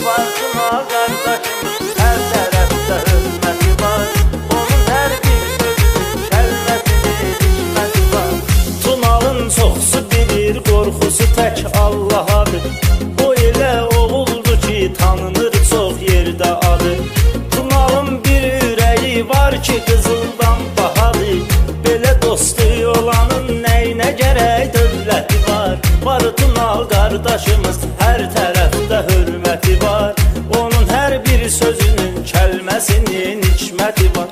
Var Tunal kardeşimiz, her tarafta hürmeti var. Onun her bir sözünün kəlməsinin hikməti var. Tunalın çoxsu bilir, qorxusu tək Allahadır. O elə oğuldu ki, tanınır çox yerdə adı. Tunalın bir ürəyi var ki, qızıldan bahadır. Belə dostu olanın nəyinə gərək dövləti var. Var Tunal qardaşımız, hər tərəfdə hörməti var. Onun hər bir sözünün kəlməsinin hikməti var.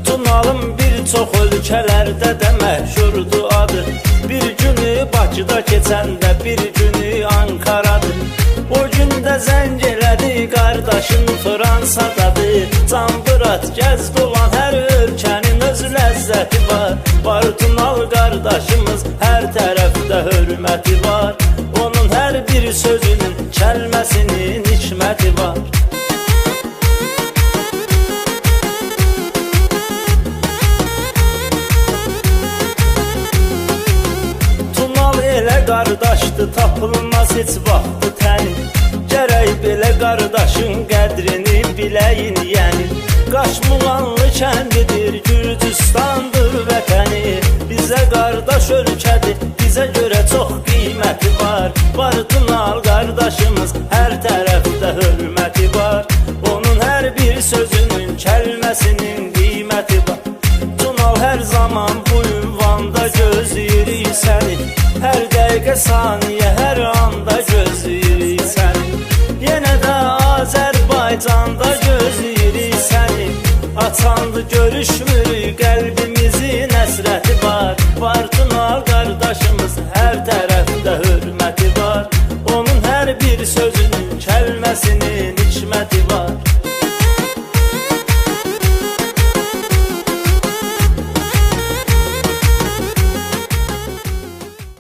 Tunalın bir çox ölkələrdə də məşhurdur adı. Bir günü Bakıda keçəndə, bir günü Ankaradır. O gündə zəng elədi, qardaşın Fransadadır. Canbırat gəz dolan, hər ölkənin öz ləzzəti var. Var Tunal qardaşımız, hər tərəfdə hörməti var. Onun hər bir sözünün kəlməsinin hikməti var. Tunal elə qardaşdı, tapılmaz heç vaxtı təni. Gərək belə qardaşın qədrini biləyin yəni. Qaşmuğanlı kəndidir, Gürcüstandır vətəni. Bizə qardaş ölkədir, bizə görə çox qiyməti var. Var Tunal qardaşımız, hər tərəfdə hörməti var. Onun hər bir sözünün kəlməsinin qiyməti var. Tunal hər zaman bu ünvanda gözləyirik səni. Hər dəqiqə saniyə, hər anda gözləyirik səni. Yenə də Azərbaycanda gözləyirik səni. Açandı görüşmürük, qəlbimizin həsrəti var. Var Tunal qardaşımız, hər tərəfdə hörməti var. Onun hər bir sözünün kəlməsinin hikməti var.